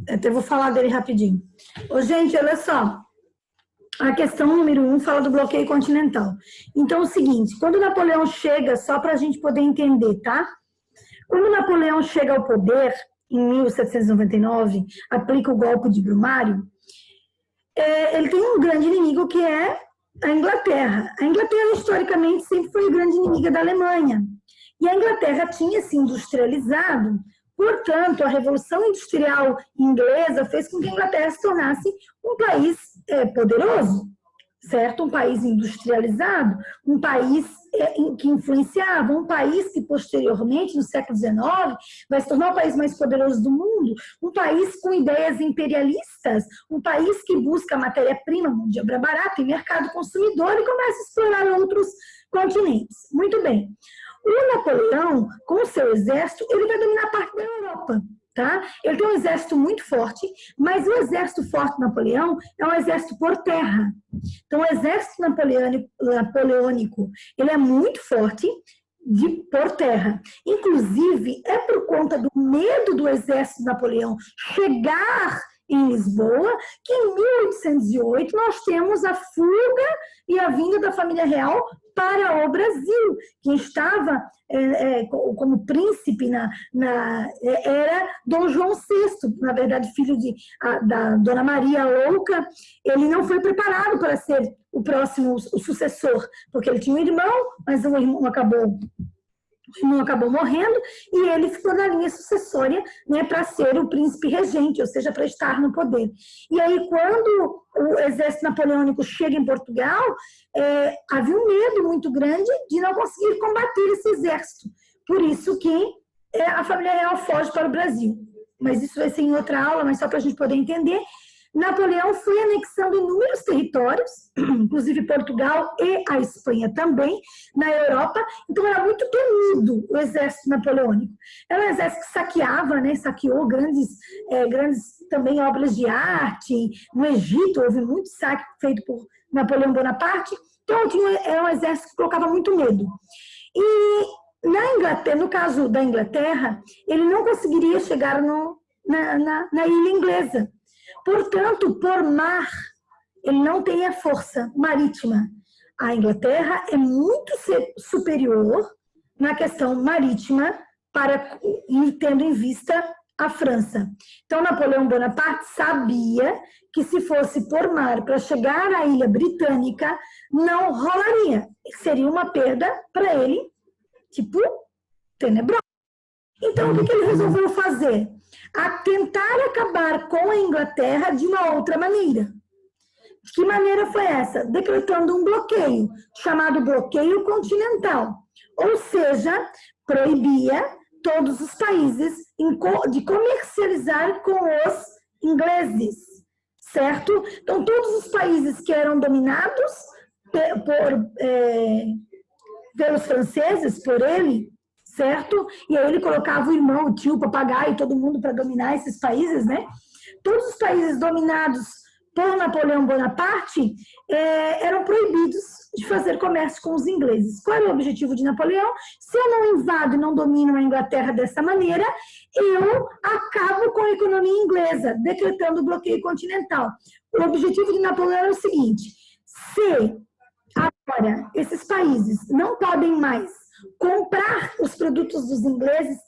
até vou falar dele rapidinho. Ô, gente, olha só. A questão número 1 fala do bloqueio continental. Então, é o seguinte, quando Napoleão chega, só para a gente poder entender, tá? Quando Napoleão chega ao poder, em 1799, aplica o golpe de Brumário, ele tem um grande inimigo que é a Inglaterra. A Inglaterra, historicamente, sempre foi a grande inimiga da Alemanha. E a Inglaterra tinha se industrializado, portanto, a Revolução Industrial Inglesa fez com que a Inglaterra se tornasse um país poderoso, certo? Um país industrializado, um país que influenciava, um país que posteriormente, no século XIX, vai se tornar o país mais poderoso do mundo, um país com ideias imperialistas, um país que busca matéria-prima, mão de obra barata e mercado consumidor e começa a explorar outros continentes. Muito bem. O Napoleão, com o seu exército, ele vai dominar parte da Europa, tá? Ele tem um exército muito forte, mas o exército forte de Napoleão é um exército por terra. Então, o exército napoleônico, ele é muito forte por terra. Inclusive, é por conta do medo do exército de Napoleão chegar em Lisboa, que em 1808 nós temos a fuga e a vinda da família real para o Brasil. Quem estava como príncipe era Dom João VI, na verdade filho da Dona Maria Louca. Ele não foi preparado para ser o próximo, o sucessor, porque ele tinha um irmão, mas o irmão acabou morrendo e ele ficou na linha sucessória, né, para ser o príncipe regente, ou seja, para estar no poder. E aí, quando o exército napoleônico chega em Portugal, havia um medo muito grande de não conseguir combater esse exército. Por isso que a família real foge para o Brasil. Mas isso vai ser em outra aula, mas só para a gente poder entender. Napoleão foi anexando inúmeros territórios, inclusive Portugal e a Espanha também, na Europa. Então era muito temido o exército napoleônico. Era um exército que saqueava, né, saqueou grandes também obras de arte. No Egito houve muito saque feito por Napoleão Bonaparte. Então era um exército que colocava muito medo. E na Inglaterra, no caso da Inglaterra, ele não conseguiria chegar na ilha inglesa. Portanto, por mar, ele não tem a força marítima. A Inglaterra é muito superior na questão marítima, tendo em vista a França. Então, Napoleão Bonaparte sabia que se fosse por mar para chegar à ilha britânica, não rolaria. Seria uma perda para ele, tipo, tenebrosa. Então, o que ele resolveu fazer? A tentar acabar com a Inglaterra de uma outra maneira. De que maneira foi essa? Decretando um bloqueio, chamado bloqueio continental. Ou seja, proibia todos os países de comercializar com os ingleses, certo? Então, todos os países que eram dominados pelos franceses, por ele, certo? E aí ele colocava o irmão, o tio, o papagaio, todo mundo para dominar esses países, né? Todos os países dominados por Napoleão Bonaparte eram proibidos de fazer comércio com os ingleses. Qual era o objetivo de Napoleão? Se eu não invado e não domino a Inglaterra dessa maneira, eu acabo com a economia inglesa, decretando o bloqueio continental. O objetivo de Napoleão era o seguinte: se agora esses países não podem mais comprar os produtos dos ingleses,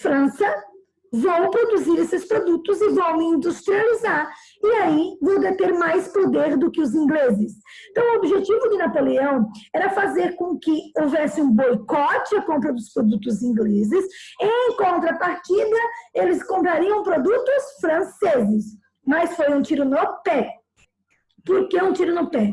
França, vou produzir esses produtos e vou me industrializar. E aí vou ter mais poder do que os ingleses. Então, o objetivo de Napoleão era fazer com que houvesse um boicote à compra dos produtos ingleses. Em contrapartida, eles comprariam produtos franceses. Mas foi um tiro no pé. Por que um tiro no pé?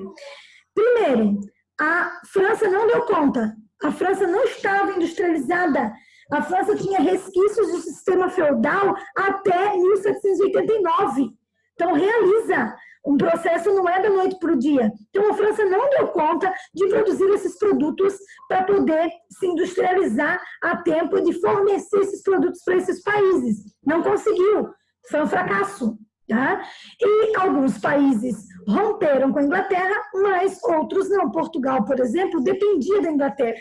Primeiro, a França não deu conta. A França não estava industrializada. A França tinha resquícios do sistema feudal até 1789. Então, realiza. Um processo não é da noite para o dia. Então, a França não deu conta de produzir esses produtos para poder se industrializar a tempo de fornecer esses produtos para esses países. Não conseguiu. Foi um fracasso. tá? E alguns países romperam com a Inglaterra, mas outros não. Portugal, por exemplo, dependia da Inglaterra.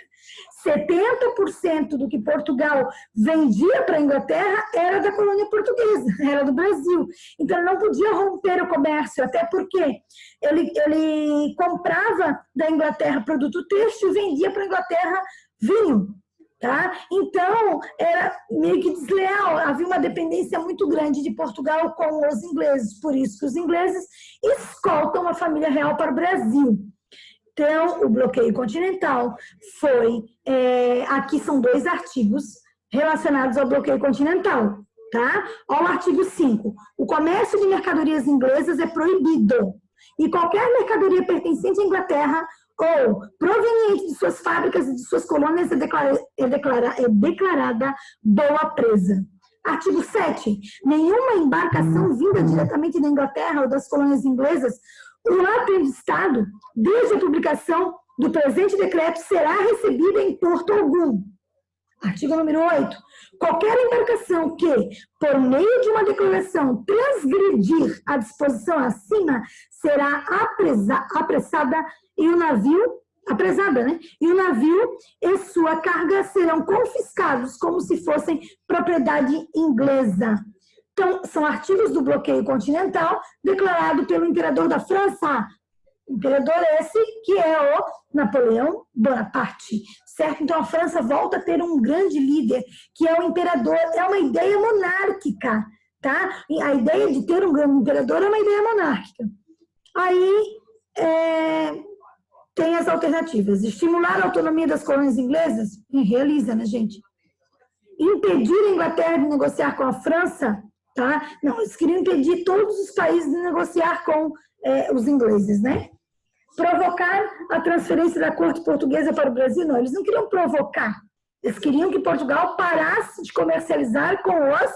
70% do que Portugal vendia para a Inglaterra era da colônia portuguesa, era do Brasil. Então, ele não podia romper o comércio, até porque ele comprava da Inglaterra produto têxtil e vendia para a Inglaterra vinho. Tá? Então, era meio que desleal, havia uma dependência muito grande de Portugal com os ingleses, por isso que os ingleses escoltam a família real para o Brasil. Então, o bloqueio continental foi... aqui são 2 artigos relacionados ao bloqueio continental. Tá? Olha o artigo 5. O comércio de mercadorias inglesas é proibido. E qualquer mercadoria pertencente à Inglaterra ou proveniente de suas fábricas e de suas colônias é declarada boa presa. Artigo 7. Nenhuma embarcação vinda diretamente da Inglaterra ou das colônias inglesas ou ato de Estado, desde a publicação do presente decreto, será recebida em porto algum. Artigo número 8. Qualquer embarcação que, por meio de uma declaração, transgredir a disposição acima, será apressada e o navio, apresada, né? E o navio e sua carga serão confiscados como se fossem propriedade inglesa. Então, são artigos do bloqueio continental declarado pelo imperador da França. Imperador esse que é o Napoleão Bonaparte, certo? Então a França volta a ter um grande líder, que é o imperador, é uma ideia monárquica, tá? E a ideia de ter um grande imperador é uma ideia monárquica. Aí tem as alternativas: estimular a autonomia das colônias inglesas, realiza, né, gente? Impedir a Inglaterra de negociar com a França, tá? Não, eles queriam impedir todos os países de negociar com os ingleses, né? Provocar a transferência da corte portuguesa para o Brasil, não, eles não queriam provocar, eles queriam que Portugal parasse de comercializar com os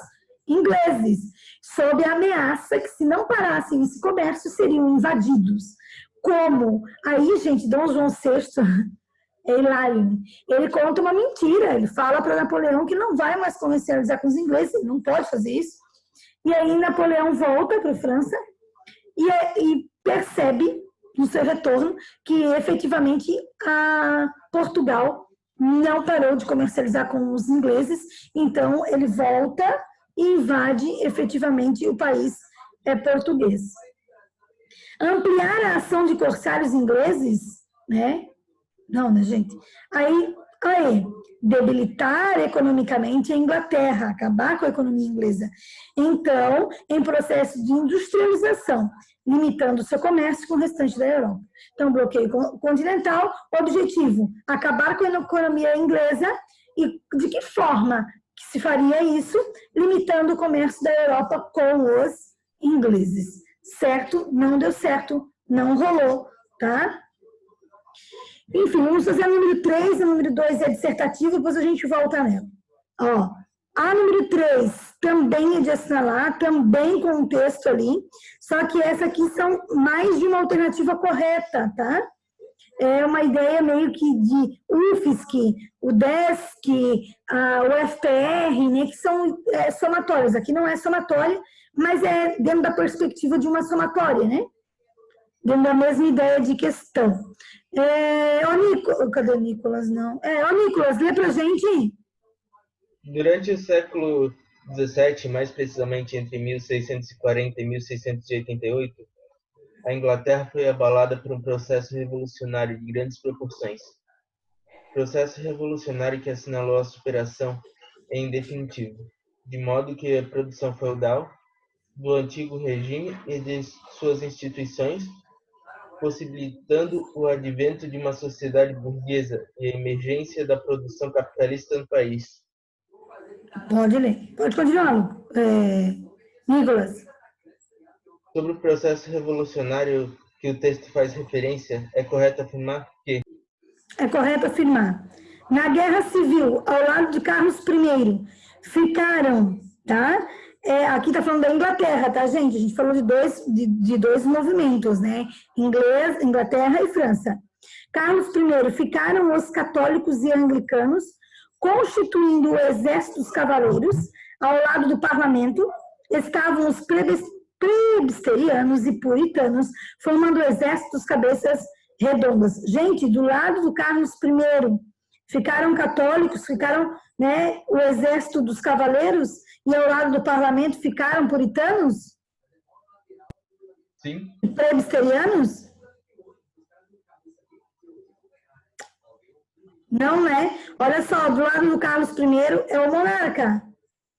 ingleses, sob a ameaça que se não parassem esse comércio, seriam invadidos. Como? Aí, gente, Dom João VI, é hilário, né? Ele conta uma mentira, ele fala para Napoleão que não vai mais comercializar com os ingleses, ele não pode fazer isso. E aí Napoleão volta para a França e percebe, no seu retorno, que efetivamente Portugal não parou de comercializar com os ingleses, então ele volta e invade efetivamente o país português. Ampliar a ação de corsários ingleses, né? Não, né, gente? Aí, debilitar economicamente a Inglaterra, acabar com a economia inglesa. Então, em processo de industrialização, limitando o seu comércio com o restante da Europa. Então, bloqueio continental, objetivo, acabar com a economia inglesa. E de que forma que se faria isso? Limitando o comércio da Europa com os ingleses. Certo? Não deu certo, não rolou, tá? Enfim, vamos fazer a número 3, a número 2 é dissertativa, depois a gente volta nela. Ó, a número 3 também é de assinalar, também com um texto ali, só que essa aqui são mais de uma alternativa correta, tá? É uma ideia meio que de UFSC, o DESC, o FPR, né, que são somatórias. Aqui não é somatória, mas é dentro da perspectiva de uma somatória, né? Dentro da mesma ideia de questão. Cadê o Nicolas? Não. Nicolas, lê pra gente. Durante o século XVII, mais precisamente entre 1640 e 1688, a Inglaterra foi abalada por um processo revolucionário de grandes proporções. Processo revolucionário que assinalou a superação em definitivo, de modo que a produção feudal do antigo regime e de suas instituições, possibilitando o advento de uma sociedade burguesa e a emergência da produção capitalista no país. Pode ler. Pode continuar, Nicolas. Sobre o processo revolucionário que o texto faz referência, é correto afirmar que... É correto afirmar. Na Guerra Civil, ao lado de Carlos I, ficaram, tá? Aqui está falando da Inglaterra, tá, gente? A gente falou de dois movimentos, né? Inglaterra e França. Carlos I, ficaram os católicos e anglicanos, constituindo o exército dos cavaleiros, ao lado do parlamento, estavam os presbiterianos e puritanos, formando o exército dos cabeças redondas. Gente, do lado do Carlos I, ficaram católicos, ficaram, né, o exército dos cavaleiros, e ao lado do parlamento ficaram puritanos? Sim. E presbiterianos? Não, né? Olha só, do lado do Carlos I é o monarca,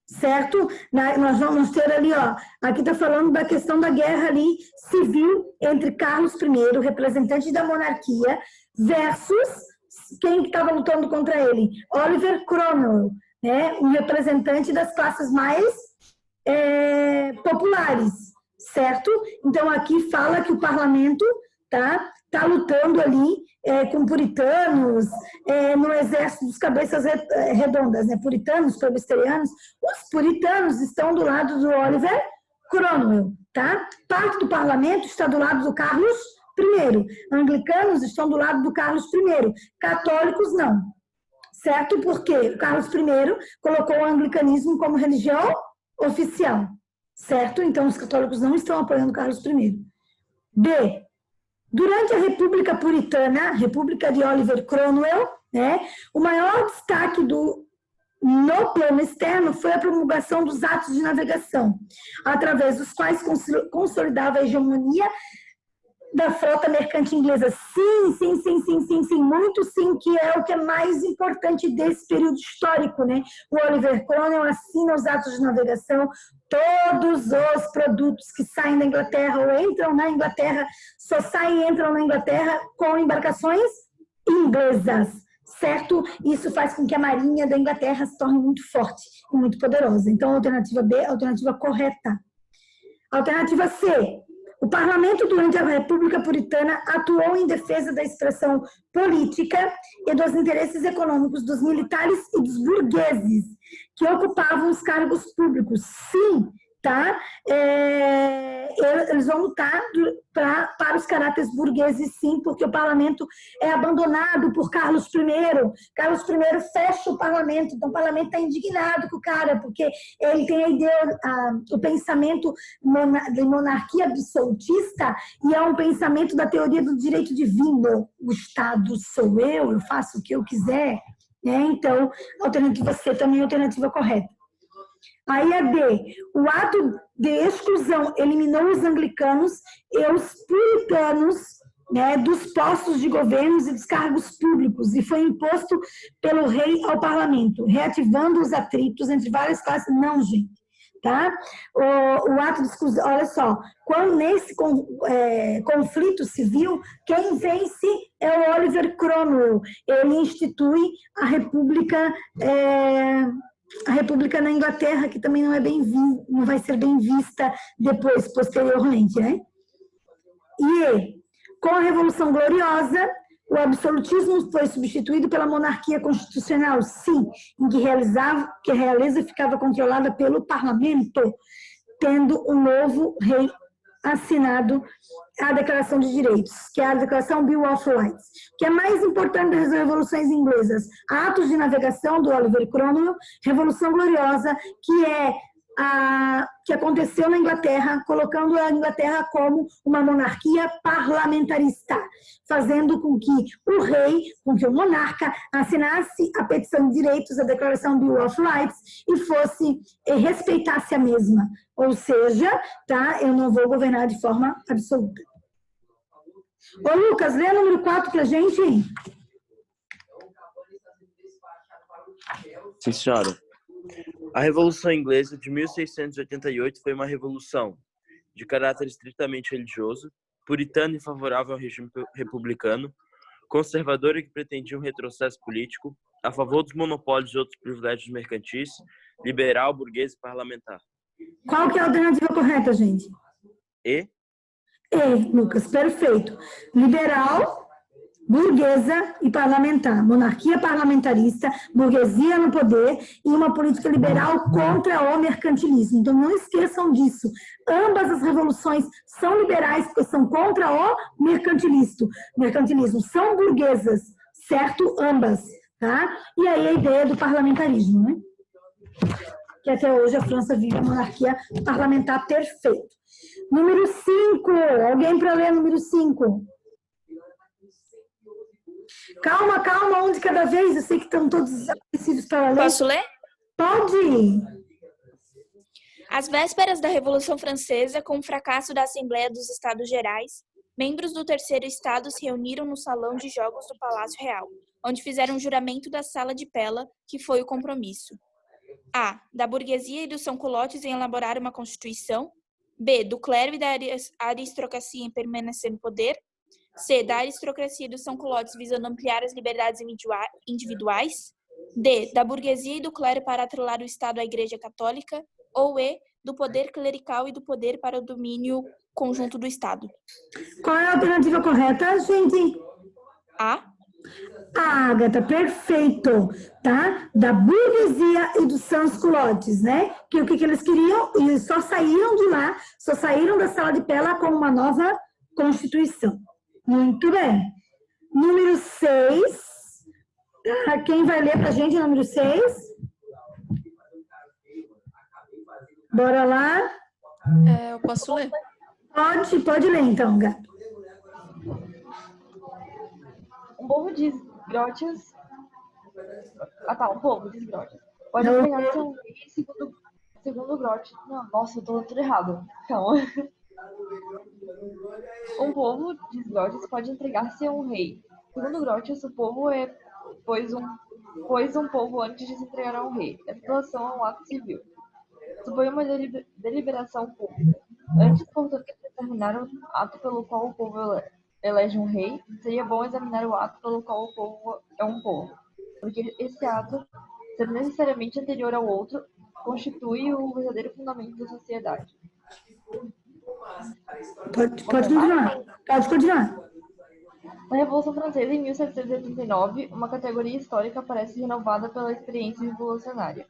certo? Nós vamos ter ali, ó, aqui está falando da questão da guerra ali civil entre Carlos I, representante da monarquia, versus quem estava lutando contra ele? Oliver Cromwell, né? Um representante das classes mais populares, certo? Então aqui fala que o parlamento tá lutando ali com puritanos, no exército dos cabeças redondas, né? Puritanos, presbiterianos. Os puritanos estão do lado do Oliver Cromwell, tá? Parte do parlamento está do lado do Carlos I. Anglicanos estão do lado do Carlos I. Católicos não, certo? Porque o Carlos I colocou o anglicanismo como religião oficial, certo? Então os católicos não estão apoiando Carlos I. B. Durante a República Puritana, República de Oliver Cromwell, né, o maior destaque no plano externo foi a promulgação dos atos de navegação, através dos quais consolidava a hegemonia da frota mercante inglesa. Sim, muito sim, que é o que é mais importante desse período histórico, né? O Oliver Cromwell assina os atos de navegação, todos os produtos que saem da Inglaterra ou entram na Inglaterra, só saem e entram na Inglaterra com embarcações inglesas, certo? Isso faz com que a marinha da Inglaterra se torne muito forte e muito poderosa. Então, a alternativa B é a alternativa correta. Alternativa C. O parlamento, durante a República Puritana, atuou em defesa da expressão política e dos interesses econômicos dos militares e dos burgueses, que ocupavam os cargos públicos. Sim, tá? Eles vão lutar para os caráteres burgueses, sim, porque o parlamento é abandonado por Carlos I. Carlos I fecha o parlamento, então o parlamento está indignado com o cara, porque ele tem a ideia, o pensamento de monarquia absolutista, e é um pensamento da teoria do direito divino. O Estado sou eu faço o que eu quiser. Então, a alternativa C também é a alternativa correta. Aí a D, o ato de exclusão eliminou os anglicanos e os puritanos, né, dos postos de governos e dos cargos públicos, e foi imposto pelo rei ao parlamento, reativando os atritos entre várias classes. Não, gente, tá? O ato de exclusão, olha só, quando nesse conflito civil, quem vence é o Oliver Cromwell. Ele institui a República na Inglaterra, que também não vai ser bem vista depois, posteriormente, né? E com a Revolução Gloriosa, o absolutismo foi substituído pela monarquia constitucional, sim, em que a realeza ficava controlada pelo parlamento, tendo um novo rei assinado a Declaração de Direitos, que é a Declaração Bill of Rights. O que é mais importante das revoluções inglesas? Atos de navegação do Oliver Cromwell, Revolução Gloriosa, que aconteceu na Inglaterra, colocando a Inglaterra como uma monarquia parlamentarista, fazendo com que o rei, com que o monarca assinasse a petição de direitos, a Declaração Bill of Rights, e respeitasse a mesma. Ou seja, tá, eu não vou governar de forma absoluta. Ô Lucas, lê o número 4 pra gente. Sim, senhora. A Revolução Inglesa de 1688 foi uma revolução de caráter estritamente religioso, puritano e favorável ao regime republicano, conservadora que pretendia um retrocesso político, a favor dos monopólios e outros privilégios mercantis, liberal, burguês e parlamentar. Qual que é a alternativa correta, gente? E, Lucas, perfeito. Liberal, burguesa e parlamentar. Monarquia parlamentarista, burguesia no poder e uma política liberal contra o mercantilismo. Então, não esqueçam disso. Ambas as revoluções são liberais porque são contra o mercantilismo. São burguesas, certo? Ambas, tá? E aí a ideia do parlamentarismo, né? que até hoje a França vive a monarquia parlamentar perfeita. Número 5. Alguém para ler número 5? Calma, calma, um de cada vez. Eu sei que estão todos apreciados para ler. Posso ler? Pode. Às vésperas da Revolução Francesa, com o fracasso da Assembleia dos Estados Gerais, membros do Terceiro Estado se reuniram no Salão de Jogos do Palácio Real, onde fizeram o juramento da Sala de Pela, que foi o compromisso. A. Da burguesia e dos sans-culottes em elaborar uma Constituição. B. Do clero e da aristocracia em permanecer no poder. C. Da aristocracia e dos sans-culottes visando ampliar as liberdades individuais. D. Da burguesia e do clero para atrelar o Estado à Igreja Católica. Ou E. Do poder clerical e do poder para o domínio conjunto do Estado. Qual é a alternativa correta, gente? A. Agatha, perfeito, tá? Da burguesia e dos sans-culottes, né? Que o que eles queriam, eles só saíram de lá, só saíram da Sala de Pela com uma nova Constituição. Muito bem. Número 6. Quem vai ler pra gente o número 6? Bora lá. Eu posso ler? Pode ler então, gato. Um povo de esgrotes. Um povo de esgrotes. Pode entregar seu rei segundo Grote. Não, nossa, eu tô tudo errado. Calma. Um povo de esgrotes pode entregar-se a um rei. Segundo Grotius, o povo é pois um povo antes de se entregar a um rei. A situação é um ato civil. Supõe uma deliberação pública. Antes, portanto, de determinar o ato pelo qual o povo elege um rei, seria bom examinar o ato pelo qual o povo é um povo, porque esse ato, sendo necessariamente anterior ao outro, constitui o verdadeiro fundamento da sociedade. Pode continuar. Pode continuar. Na Revolução Francesa, em 1789, uma categoria histórica parece renovada pela experiência revolucionária.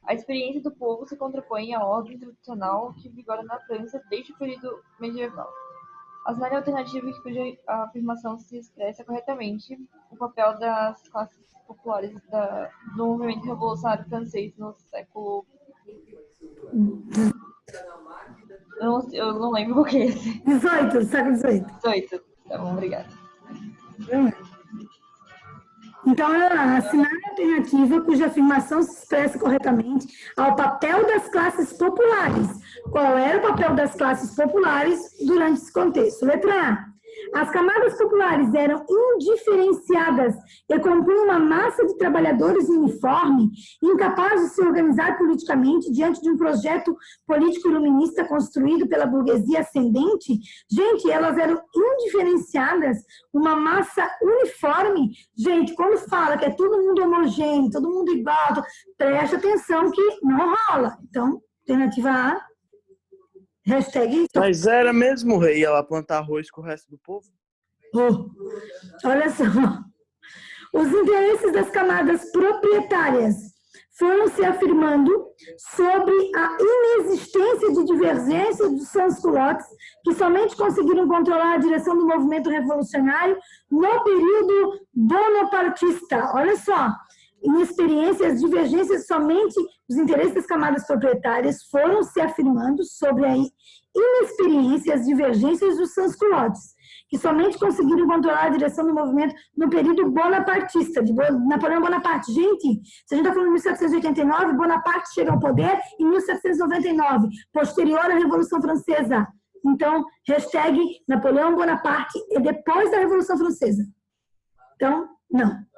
A experiência do povo se contrapõe à ordem tradicional que vigora na França desde o período medieval. Assinale a alternativa que cuja afirmação se expressa corretamente o papel das classes populares no movimento revolucionário francês no século... Eu não lembro qual que é esse. 18, século 18. 18. Tá bom, obrigada. Então, assinar a alternativa cuja afirmação se expressa corretamente ao papel das classes populares. Qual era o papel das classes populares durante esse contexto? Letra A. As camadas populares eram indiferenciadas e compunham uma massa de trabalhadores uniforme, incapazes de se organizar politicamente diante de um projeto político iluminista construído pela burguesia ascendente. Gente, elas eram indiferenciadas, uma massa uniforme. Gente, quando fala que é todo mundo homogêneo, todo mundo igual, preste atenção que não rola. Então, alternativa A. Hashtag... Mas era mesmo o rei ia lá plantar arroz com o resto do povo? Olha só. Os interesses das camadas proprietárias foram se afirmando sobre a inexistência de divergência dos sans-culottes, que somente conseguiram controlar a direção do movimento revolucionário no período bonapartista. Olha só. Inexperiências, divergências, somente os interesses das camadas proprietárias foram se afirmando sobre a inexperiência e as divergências dos sans-culottes, que somente conseguiram controlar a direção do movimento no período bonapartista, de Napoleão Bonaparte. Gente, se a gente está falando de 1789, Bonaparte chega ao poder em 1799, posterior à Revolução Francesa. Então, hashtag Napoleão Bonaparte é depois da Revolução Francesa. Então, não.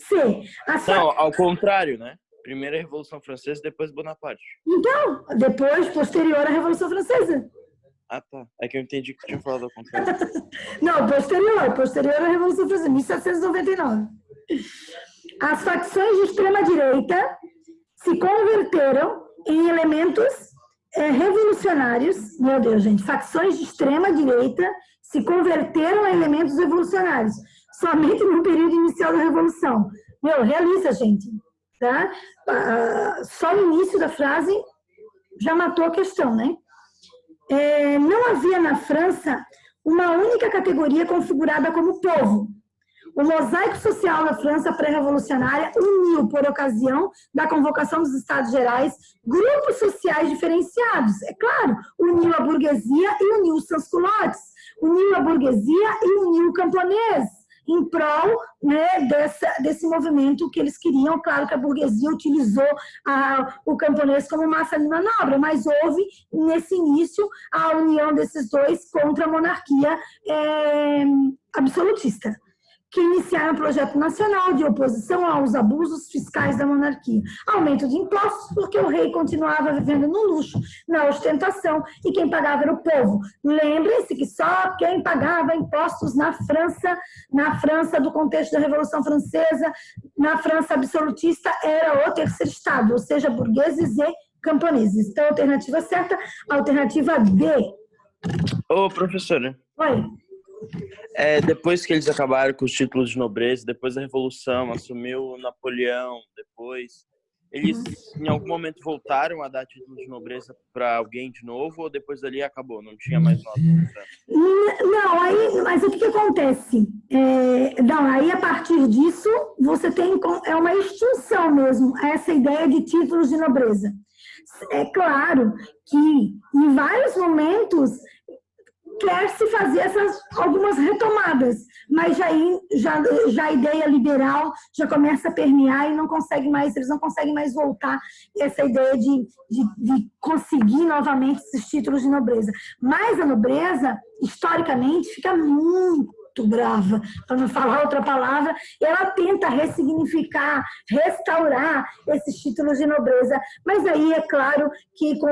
C. Não, ao contrário, né? Primeiro a Revolução Francesa, depois Bonaparte. Então, depois, posterior à Revolução Francesa. Ah, tá. É que eu entendi que tinha falado ao contrário. Não, posterior à Revolução Francesa, 1799. As facções de extrema-direita se converteram em elementos revolucionários. Meu Deus, gente. Facções de extrema-direita se converteram em elementos revolucionários. Somente no período inicial da Revolução. Realiza, gente. Tá? Só o início da frase já matou a questão, né? Não havia na França uma única categoria configurada como povo. O mosaico social da França pré-revolucionária uniu, por ocasião da convocação dos Estados Gerais, grupos sociais diferenciados. É claro, uniu a burguesia e uniu os sans-culottes, uniu a burguesia e uniu o camponês, em prol, né, desse movimento que eles queriam. Claro que a burguesia utilizou o camponês como massa de manobra, mas houve, nesse início, a união desses dois contra a monarquia absolutista, que iniciaram um projeto nacional de oposição aos abusos fiscais da monarquia. Aumento de impostos, porque o rei continuava vivendo no luxo, na ostentação, e quem pagava era o povo. Lembrem-se que só quem pagava impostos na França do contexto da Revolução Francesa, na França absolutista, era o terceiro estado, ou seja, burgueses e camponeses. Então, a alternativa certa, a alternativa D. Ô, professora. Oi. Depois que eles acabaram com os títulos de nobreza, depois da Revolução, assumiu Napoleão, depois, eles em algum momento voltaram a dar título de nobreza para alguém de novo, ou depois dali acabou, não tinha mais nota? Não, aí, mas o que acontece? Aí a partir disso, você tem uma extinção mesmo, essa ideia de títulos de nobreza. É claro que em vários momentos quer-se fazer algumas retomadas, mas já a ideia liberal já começa a permear e eles não conseguem mais voltar essa ideia de conseguir novamente esses títulos de nobreza. Mas a nobreza, historicamente, fica muito brava, para não falar outra palavra, ela tenta ressignificar, restaurar esses títulos de nobreza, mas aí é claro que com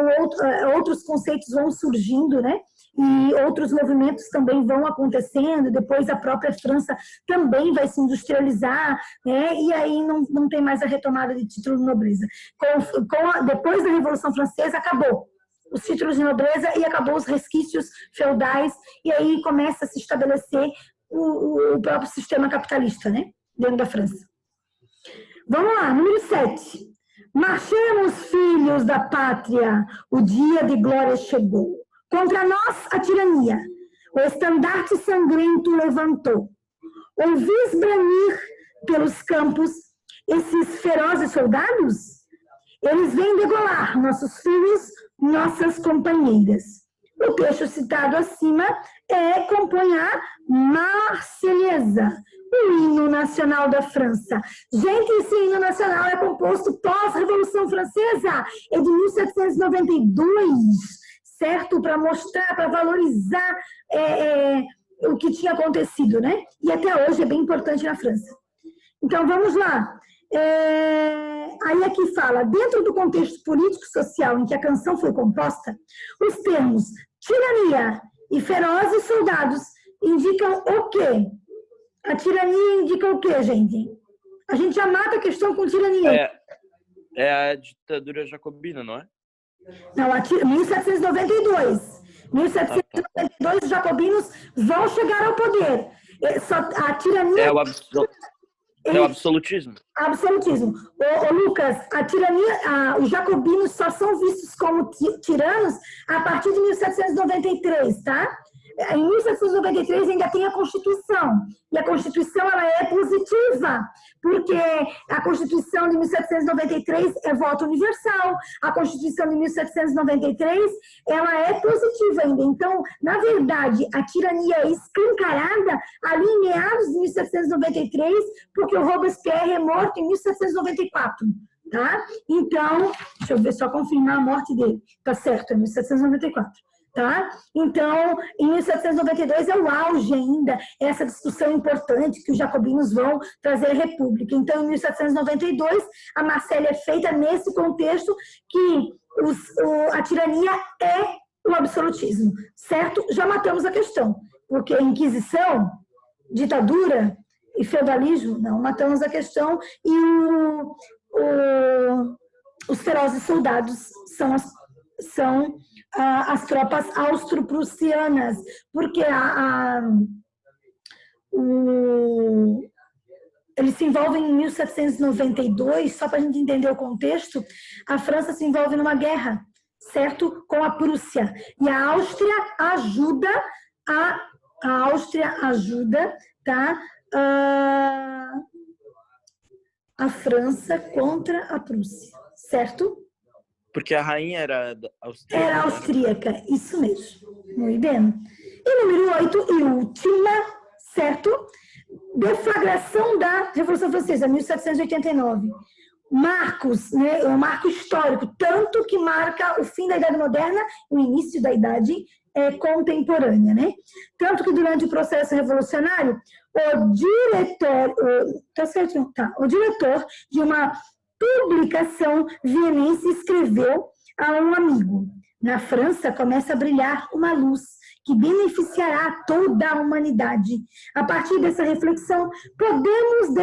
outros conceitos vão surgindo, né? E outros movimentos também vão acontecendo, depois a própria França também vai se industrializar, né? E aí não tem mais a retomada de título de nobreza. Depois da Revolução Francesa, acabou os títulos de nobreza e acabou os resquícios feudais, e aí começa a se estabelecer o próprio sistema capitalista, né? Dentro da França. Vamos lá, número 7. Marchemos, filhos da pátria, o dia de glória chegou. Contra nós, a tirania, o estandarte sangrento levantou. Ouvis branir pelos campos esses ferozes soldados? Eles vêm degolar nossos filhos, nossas companheiras. O trecho citado acima compõe a Marselhesa, o hino nacional da França. Gente, esse hino nacional é composto pós-Revolução Francesa, é de 1792. Certo? Para mostrar, para valorizar o que tinha acontecido, né? E até hoje é bem importante na França. Então, vamos lá. Aí aqui fala, dentro do contexto político-social em que a canção foi composta, os termos tirania e ferozes soldados indicam o quê? A tirania indica o quê, gente? A gente já mata a questão com tirania. É a ditadura jacobina, não é? Não, 1792. 1792, os jacobinos vão chegar ao poder. A tirania... É o absolutismo. Absolutismo. Lucas, a tirania, os jacobinos só são vistos como tiranos a partir de 1793, tá? Em 1793 ainda tem a Constituição, e a Constituição ela é positiva, porque a Constituição de 1793 é voto universal, a Constituição de 1793 ela é positiva ainda. Então, na verdade, a tirania é escancarada ali em meados de 1793, porque o Robespierre é morto em 1794. Tá? Então, deixa eu ver, só confirmar a morte dele. Tá certo, é 1794. Tá? Então, em 1792 é o auge ainda, essa discussão importante que os jacobinos vão trazer à República. Então, em 1792, a Marselha é feita nesse contexto que a tirania é o absolutismo, certo? Já matamos a questão, porque a Inquisição, ditadura e feudalismo, não, matamos a questão, e os ferozes soldados são as tropas austro-prussianas, porque eles se envolvem em 1792, só para a gente entender o contexto, a França se envolve numa guerra, certo? Com a Prússia. E a Áustria ajuda, tá? a França contra a Prússia, certo? Porque a rainha era austríaca. Era austríaca, isso mesmo. Muito bem. E número 8 e última, certo? Deflagração da Revolução Francesa, 1789. Marcos, né, é um marco histórico, tanto que marca o fim da Idade Moderna e o início da Idade contemporânea, né? Tanto que durante o processo revolucionário, o diretor de uma publicação vienense escreveu a um amigo: na França começa a brilhar uma luz que beneficiará toda a humanidade. A partir dessa reflexão, podemos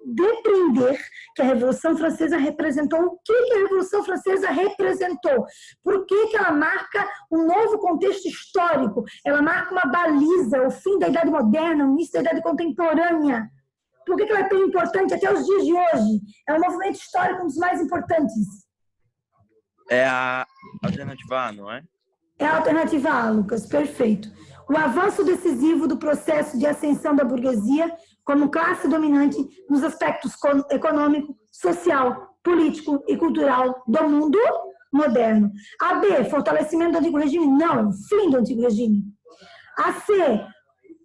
depreender que a Revolução Francesa representou. O que a Revolução Francesa representou? Por que ela marca um novo contexto histórico? Ela marca uma baliza, o fim da Idade Moderna, o início da Idade Contemporânea. Por que ela é tão importante até os dias de hoje? É um movimento histórico, um dos mais importantes. É a alternativa A, não é? É a alternativa A, Lucas, perfeito. O avanço decisivo do processo de ascensão da burguesia como classe dominante nos aspectos econômico, social, político e cultural do mundo moderno. A B, fortalecimento do antigo regime? Não, fim do antigo regime. A C,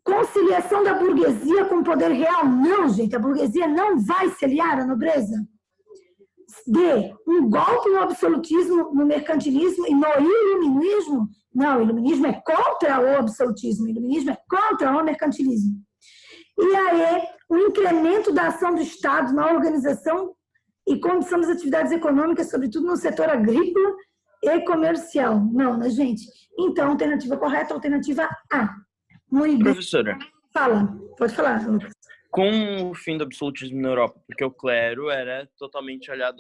conciliação da burguesia com o poder real? Não, gente, a burguesia não vai se aliar à nobreza. D, um golpe no absolutismo, no mercantilismo e no iluminismo? Não, o iluminismo é contra o absolutismo, o iluminismo é contra o mercantilismo. E a E, o incremento da ação do Estado na organização e condição das atividades econômicas, sobretudo no setor agrícola e comercial. Não, né, gente? Então, alternativa correta, alternativa A. Muito bem. Professora, Fala, pode falar, Lucas. com o fim do absolutismo na Europa, porque o clero era totalmente aliado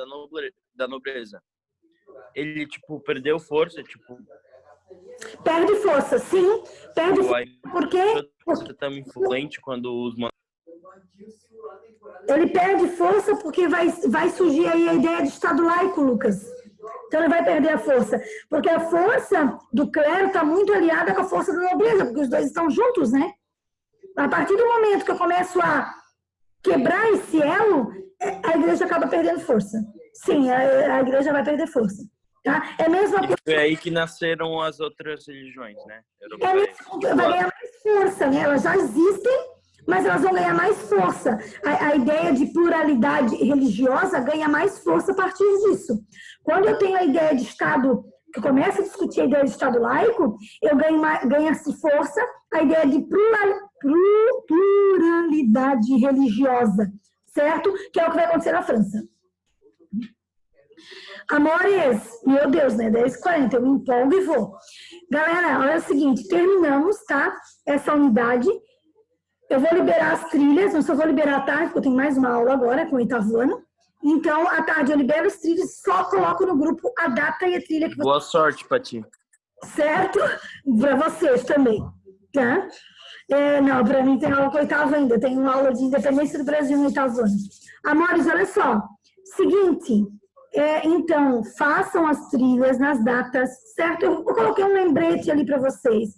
da nobreza, ele, tipo, perdeu força, tipo... Perde força, sim. Perde força. Por quê? Você tão influente quando os... Ele perde força porque vai surgir aí a ideia de Estado laico, Lucas. Então ele vai perder a força. Porque a força do clero está muito aliada com a força da nobreza, porque os dois estão juntos, né? A partir do momento que eu começo a quebrar esse elo, a igreja acaba perdendo força. Sim, a igreja vai perder força. Tá? É a mesma coisa. Foi aí que nasceram as outras religiões, né? Vai ganhar mais força, né? Elas já existem, mas elas vão ganhar mais força. A ideia de pluralidade religiosa ganha mais força a partir disso. Quando eu tenho a ideia de Estado, que começa a discutir a ideia de Estado laico, eu ganha-se força a ideia de pluralidade religiosa, certo? Que é o que vai acontecer na França. Amores, meu Deus, né? 10h40, eu me empolgo e vou. Galera, olha o seguinte, terminamos, tá? Essa unidade. Eu vou liberar as trilhas, não só vou liberar à tarde, porque eu tenho mais uma aula agora com o 8º ano. Então, à tarde eu libero as trilhas, só coloco no grupo a data e a trilha que você... Boa sorte pra ti. Certo? Para vocês também, tá? Não, para mim tem aula com o 8º ainda, tem uma aula de independência do Brasil no 8º ano. Amores, olha só. Seguinte... então, façam as trilhas nas datas, certo? Eu coloquei um lembrete ali para vocês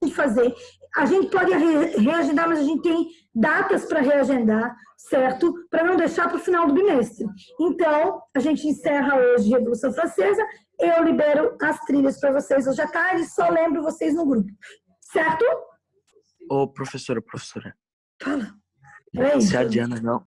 de fazer. A gente pode reagendar, mas a gente tem datas para reagendar, certo? Para não deixar para o final do bimestre. Então, a gente encerra hoje a Revolução Francesa, eu libero as trilhas para vocês hoje à tarde, só lembro vocês no grupo, certo? Ô, professora. Fala. Peraí. Se a Diana não...